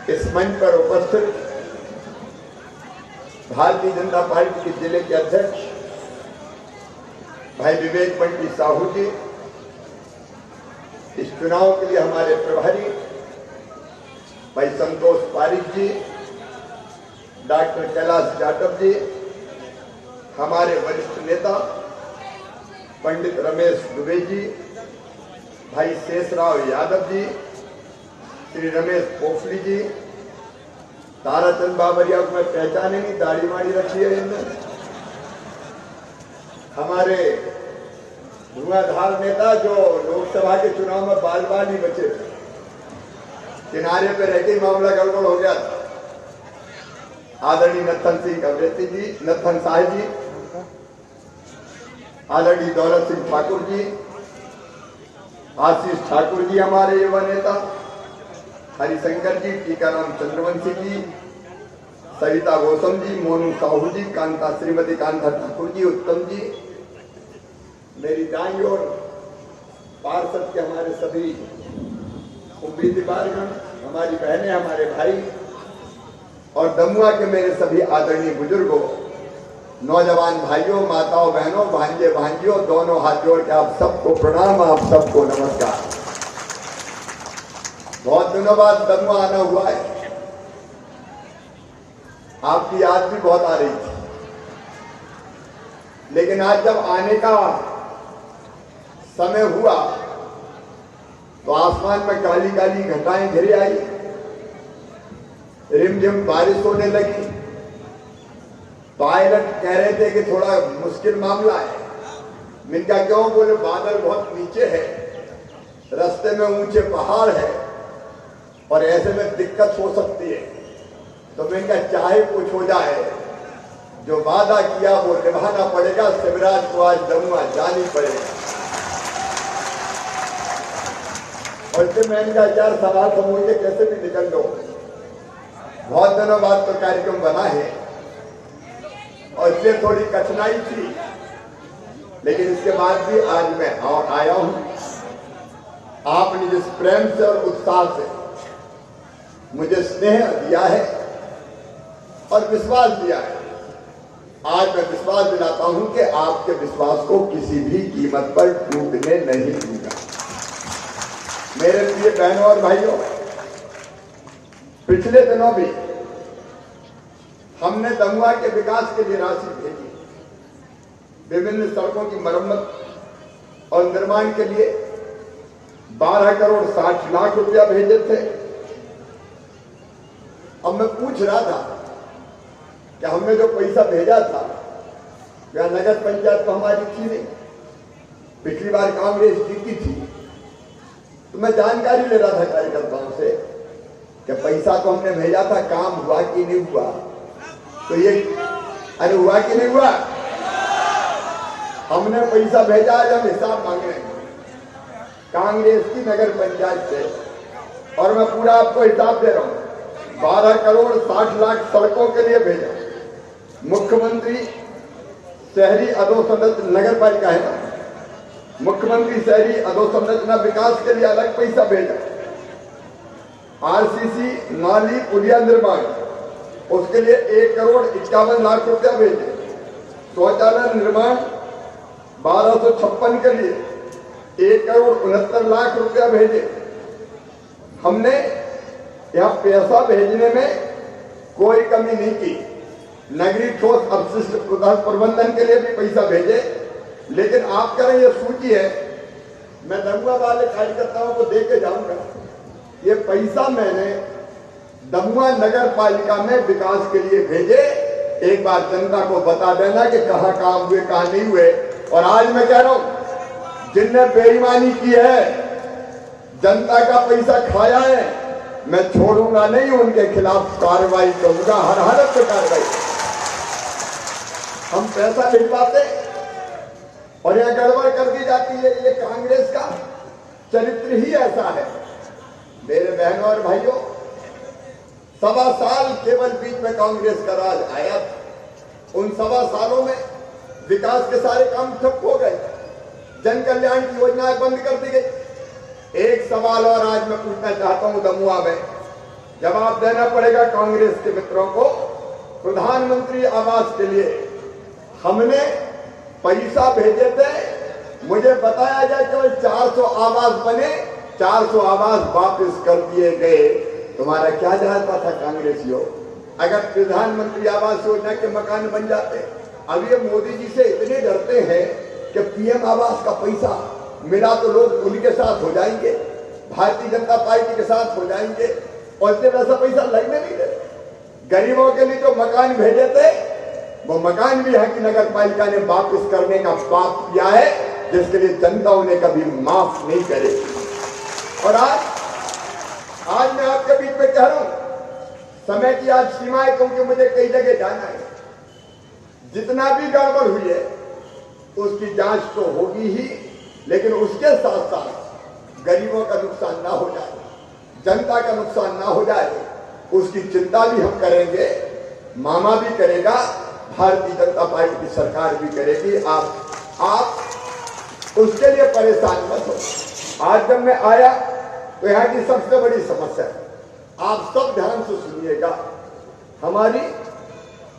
इस मंच पर उपस्थित भारतीय जनता पार्टी के जिले के अध्यक्ष भाई विवेक पंडित साहू जी, इस चुनाव के लिए हमारे प्रभारी भाई संतोष पारिक जी, डॉक्टर कैलाश जाटव जी, हमारे वरिष्ठ नेता पंडित रमेश दुबे जी, भाई शेषराव यादव जी, श्री रमेश पोखली जी, ताराचंद बाबरिया को मैं पहचाने नहीं, दाढ़ी माड़ी रखी है इनने, हमारे धुआंधार नेता जो लोकसभा के चुनाव में बाल बाल ही बचे थे, किनारे पे रह के मामला गड़बड़ हो गया था, आदरणीय नत्थन सिंह कवरेती जी, नत्थन शाह जी, आदरणीय दौलत सिंह ठाकुर जी, आशीष ठाकुर जी हमारे युवा नेता, हरिशंकर जी, टीकाराम चंद्रवंशी जी, सविता गौतम जी, मोनू साहू जी, कांता श्रीमती कांता ठाकुर जी, उत्तम जी, मेरी दाई और पार्षद के हमारे सभी उम्मीदवारगण, हमारी बहनें, हमारे भाई और दमुआ के मेरे सभी आदरणीय बुजुर्गों, नौजवान भाइयों, माताओं, बहनों, भांजे भांजियों, दोनों हाथ जोड़ के आप सबको प्रणाम, आप सबको नमस्कार। बहुत दिनों बाद दमुआ आना हुआ है, आपकी याद भी बहुत आ रही थी, लेकिन आज जब आने का समय हुआ तो आसमान में काली काली घटाएं घिरी आई, रिमझिम बारिश होने लगी। पायलट कह रहे थे कि थोड़ा मुश्किल मामला है। मैंने कहा क्यों? बोले बादल बहुत नीचे है, रास्ते में ऊंचे पहाड़ है और ऐसे में दिक्कत हो सकती है। तो मैंने कहा चाहे कुछ हो जाए, जो वादा किया वो निभाना पड़ेगा। शिवराज को आज दमुआ जानी पड़ेगा। और इससे मैंने कहा यार सवाल समूह के कैसे भी निकल लो, बहुत दिनों बाद तो कार्यक्रम बना है और इसलिए थोड़ी कठिनाई थी, लेकिन इसके बाद भी आज मैं आया हूं। आपने जिस प्रेम से और उत्साह से मुझे स्नेह दिया है और विश्वास दिया है, आज मैं विश्वास दिलाता हूं कि आपके विश्वास को किसी भी कीमत पर टूटने नहीं दूंगा। मेरे प्रिय बहनों और भाइयों, पिछले दिनों भी हमने दमुआ के विकास के लिए राशि भेजी, विभिन्न सड़कों की मरम्मत और निर्माण के लिए 12 करोड़ 60 लाख रुपया भेजे थे। अब मैं पूछ रहा था कि हमने जो पैसा भेजा था क्या नगर पंचायत तो हमारी थी नहीं, पिछली बार कांग्रेस जीती थी, तो मैं जानकारी ले रहा था कार्यकर्ताओं से कि पैसा तो हमने भेजा था, काम हुआ कि नहीं हुआ। तो ये अरे हुआ कि नहीं हुआ? हमने पैसा भेजा, आज हम हिसाब मांग रहे हैं कांग्रेस की नगर पंचायत से, और मैं पूरा आपको हिसाब दे रहा हूं। 12 करोड़ 60 लाख सड़कों के लिए भेजा, मुख्यमंत्री शहरी अधोसंरचना नगर पालिका है ना, मुख्यमंत्री शहरी अधोसंरचना विकास के लिए अलग पैसा भेजा, आरसीसी नाली पुलिया निर्माण उसके लिए 1 करोड़ 51 लाख रुपया भेजे, शौचालय निर्माण 1256 के लिए 1 करोड़ 69 लाख रुपया भेजे। हमने यहां पैसा भेजने में कोई कमी नहीं की। नगरीय ठोस अपशिष्ट प्रबंधन के लिए भी पैसा भेजे, लेकिन आप कह रहे ये सूची है, मैं दमुआ वाले कार्यकर्ताओं को दे के जाऊंगा। ये पैसा मैंने दमुआ नगर पालिका में विकास के लिए भेजे। एक बार जनता को बता देना कि कहां काम हुए कहां नहीं हुए। और आज मैं कह रहा हूं, जिनने बेईमानी की है, जनता का पैसा खाया है, मैं छोड़ूंगा नहीं, उनके खिलाफ कार्रवाई करूंगा, हर हालत में कार्रवाई। हम पैसा भिजवाते और यहां गड़बड़ कर दी जाती है। ये कांग्रेस का चरित्र ही ऐसा है। मेरे बहनों और भाइयों, 1.25 साल केवल बीच में कांग्रेस का राज आया था। उन 1.25 सालों में विकास के सारे काम ठप हो गए, जन कल्याण की योजनाएं बंद कर दी गई। एक सवाल और आज मैं पूछना चाहता हूं दमुआ में, जवाब देना पड़ेगा कांग्रेस के मित्रों को। प्रधानमंत्री आवास के लिए हमने पैसा भेजे थे, मुझे बताया गया केवल 400 आवास बने, 400 आवास वापस कर दिए गए। तुम्हारा क्या जानता था कांग्रेसियों? अगर प्रधानमंत्री आवास योजना के मकान बन जाते। अब ये मोदी जी से इतने डरते हैं कि पीएम आवास का पैसा मिला तो लोग उनके साथ हो जाएंगे, भारतीय जनता पार्टी के साथ हो जाएंगे, और इसलिए वैसा पैसा लगने नहीं दे। गरीबों के लिए जो मकान भेजे थे वो मकान भी है कि नगर पालिका ने वापस करने का पाप किया है, जिसके लिए जनता उन्हें कभी माफ नहीं करेगी। और आज मैं आपके बीच में कह रहा हूं, समय की आज सीमा है, क्योंकि मुझे कई जगह जाना है। जितना भी गड़बड़ हुई है उसकी जांच तो होगी ही, लेकिन उसके साथ साथ गरीबों का नुकसान ना हो जाए, जनता का नुकसान ना हो जाए, उसकी चिंता भी हम करेंगे। मामा भी करेगा, भारतीय जनता पार्टी की सरकार भी करेगी। आप उसके लिए परेशान मत हो। आज जब मैं आया तो यहाँ की सबसे बड़ी समस्या है, आप सब ध्यान से सुनिएगा। हमारी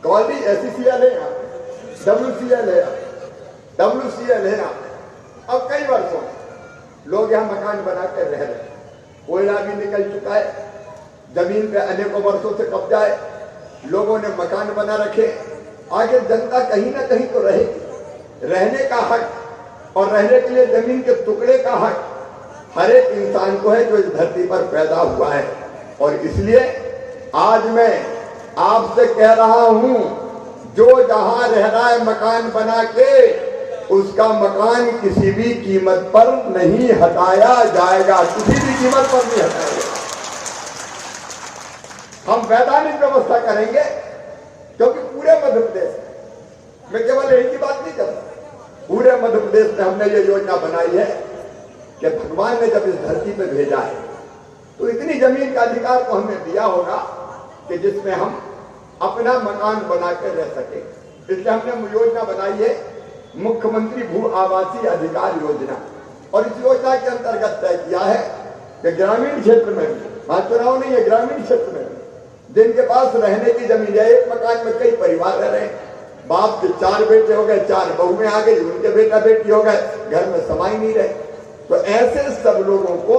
कॉलेज SCCL है यहाँ, WCL है, WCL है यहाँ। अब कई वर्षों लोग यहाँ मकान बना कर रह रहे, कोयला भी निकल चुका है, जमीन पे अनेकों वर्षों से कब्जा है, लोगों ने मकान बना रखे। आगे जनता कहीं ना कहीं तो रहेगी, रहने का हक और रहने के लिए जमीन के टुकड़े का हक हर एक इंसान को है जो इस धरती पर पैदा हुआ है। और इसलिए आज मैं आपसे कह रहा हूं, जो जहां रह रहा है मकान बना के, उसका मकान किसी भी कीमत पर नहीं हटाया जाएगा, किसी भी कीमत पर नहीं हटाया जाएगा। हम वैधानिक व्यवस्था करेंगे, क्योंकि पूरे मध्य प्रदेश में केवल एक ही बात नहीं करता, पूरे मध्य प्रदेश में हमने ये योजना बनाई है कि भगवान ने जब इस धरती पे भेजा है तो इतनी जमीन का अधिकार तो हमें दिया होगा कि जिसमें हम अपना मकान बनाकर रह सके। इसलिए हमने योजना बनाई है मुख्यमंत्री भू आवासीय अधिकार योजना, और इस योजना के अंतर्गत तय किया है कि ग्रामीण क्षेत्र में भी, वहां चुनाव नहीं है, ग्रामीण क्षेत्र में भी जिनके पास रहने की जमीन है, एक मकान में कई परिवार रह रहे हैं, बाप के 4 बेटे हो गए, 4 बहुएं आ गई, उनके बेटा बेटी हो गए, घर में समाई नहीं रहे। तो ऐसे सब लोगों को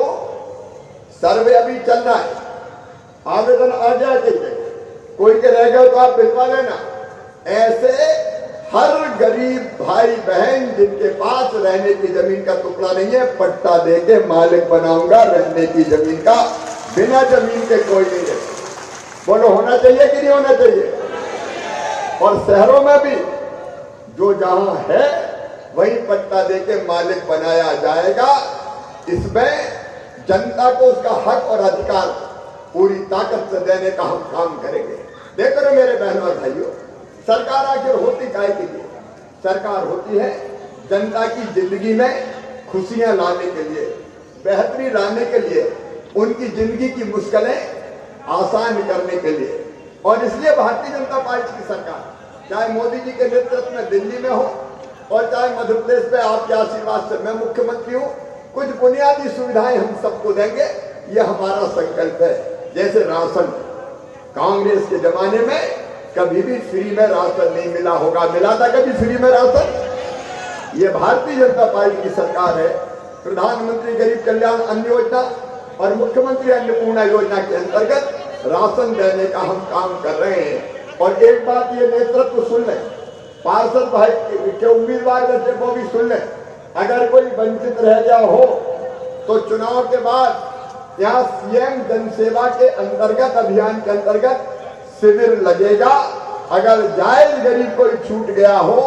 सर्वे अभी चल रहा है, आवेदन आ जाए, कोई के रह गए तो आप भिजवा लेना। ऐसे हर गरीब भाई बहन जिनके पास रहने की जमीन का टुकड़ा नहीं है, पट्टा देके मालिक बनाऊंगा रहने की जमीन का, बिना जमीन के कोई नहीं रहे। बोलो होना चाहिए कि नहीं होना चाहिए? और शहरों में भी जो जहां है वही पट्टा देके मालिक बनाया जाएगा। इसमें जनता को उसका हक और अधिकार पूरी ताकत से देने का हम काम करेंगे। देखो ना मेरे बहनों और भाइयों, सरकार आखिर होती काय के लिए? सरकार होती है जनता की जिंदगी में खुशियां लाने के लिए, बेहतरी लाने के लिए, उनकी जिंदगी की मुश्किलें आसान करने के लिए। और इसलिए भारतीय जनता पार्टी की सरकार, चाहे मोदी जी के नेतृत्व में दिल्ली में हो और चाहे मध्य प्रदेश में आपके आशीर्वाद से मैं मुख्यमंत्री हूं, कुछ बुनियादी सुविधाएं हम सबको देंगे, ये हमारा संकल्प है। जैसे राशन, कांग्रेस के जमाने में कभी भी फ्री में राशन नहीं मिला होगा, मिला था कभी फ्री में राशन? ये भारतीय जनता पार्टी की सरकार है। प्रधानमंत्री गरीब कल्याण अन्न योजना और मुख्यमंत्री अन्नपूर्णा योजना के अंतर्गत राशन देने का हम काम कर रहे हैं। और एक बात ये नेतृत्व सुन लें, पार्षद भाई के उम्मीदवार जैसे वो भी सुन लें, अगर कोई वंचित रह गया हो तो चुनाव के बाद यहाँ सीएम जनसेवा के अंतर्गत, अभियान के अंतर्गत शिविर लगेगा। अगर जायज गरीब कोई छूट गया हो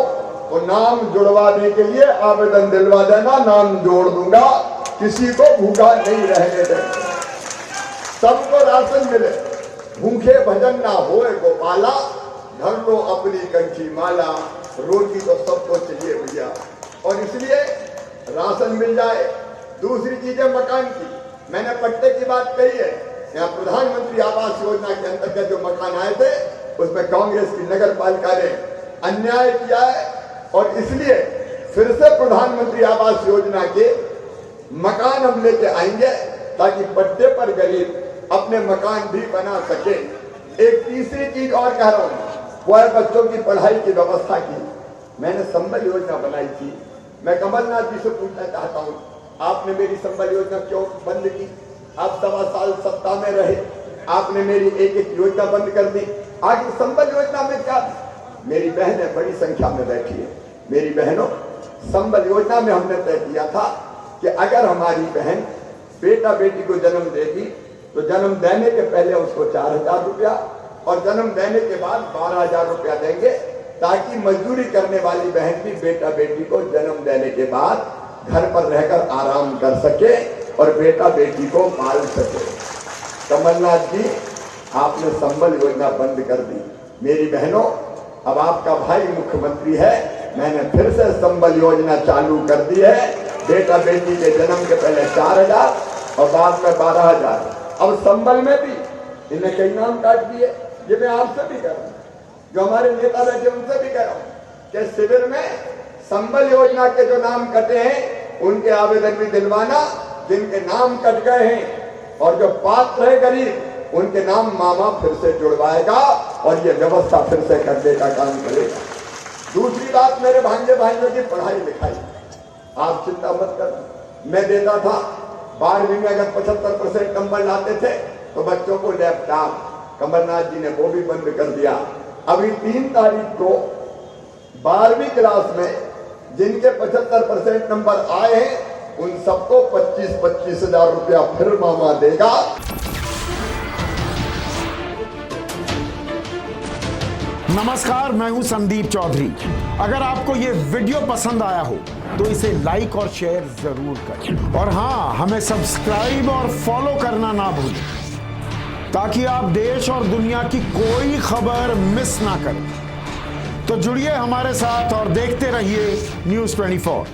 तो नाम जुड़वाने के लिए आवेदन दिलवा देना, नाम जोड़ दूंगा, किसी को भूखा नहीं रहने देंगे, सबको राशन मिले, भूखे भजन ना होए गोपाला, धर लो अपनी कंठी माला, रोटी तो सबको चाहिए भैया। और इसलिए राशन मिल जाए। दूसरी चीज है मकान की, मैंने पट्टे की बात कही है। यहाँ प्रधानमंत्री आवास योजना के अंतर्गत जो मकान आए थे उसमें कांग्रेस की नगर पालिका ने अन्याय किया है, और इसलिए फिर से प्रधानमंत्री आवास योजना के मकान हम लेके आएंगे ताकि पट्टे पर गरीब अपने मकान भी बना सके। एक तीसरी चीज और कह रहा हूं, वो है बच्चों की पढ़ाई की व्यवस्था की। मैंने संबल योजना बनाई थी। मैं कमलनाथ जी से पूछना चाहता हूं, आपने मेरी संबल योजना क्यों बंद की? आप 1.25 साल सत्ता में रहे, आपने मेरी एक एक योजना बंद कर दी। आगे संबल योजना में क्या? मेरी बहनें बड़ी संख्या में बैठी है। मेरी बहनों, संबल योजना में हमने तय किया था कि अगर हमारी बहन बेटा बेटी को जन्म देगी तो जन्म देने के पहले उसको 4,000 रुपया और जन्म देने के बाद 12,000 रुपया देंगे, ताकि मजदूरी करने वाली बहन भी बेटा बेटी को जन्म देने के बाद घर पर रहकर आराम कर सके और बेटा बेटी को पाल सके। कमलनाथ जी, आपने संबल योजना बंद कर दी। मेरी बहनों, अब आपका भाई मुख्यमंत्री है, मैंने फिर से संबल योजना चालू कर दी है। बेटा बेटी के जन्म के पहले 4,000 और बाद में 12,000। अब संबल में भी इन्हें कई नाम काट दिए। ये मैं आपसे भी कह रहा हूं, जो हमारे नेता बैठे उनसे भी कह रहा हूं कि शिविर में संबल योजना के जो नाम कटे हैं उनके आवेदन भी दिलवाना। जिनके नाम कट गए हैं और जो पात्र है गरीब, उनके नाम मामा फिर से जुड़वाएगा और ये व्यवस्था फिर से करने का काम करेगा। दूसरी बात, मेरे भांजे भाइयों की पढ़ाई लिखाई, आप चिंता मत कर। मैं देता था 12वीं में अगर 75% नंबर लाते थे तो बच्चों को लैपटॉप। कमलनाथ जी ने वो भी बंद कर दिया। अभी 3 तारीख को 12वीं क्लास में जिनके 75% नंबर आए हैं उन सबको 25-25 हजार रुपया फिर मामा देगा। नमस्कार, मैं हूं संदीप चौधरी। अगर आपको ये वीडियो पसंद आया हो तो इसे लाइक और शेयर जरूर करें और हाँ, हमें सब्सक्राइब और फॉलो करना ना भूलें, ताकि आप देश और दुनिया की कोई खबर मिस ना करें। तो जुड़िए हमारे साथ और देखते रहिए News 24।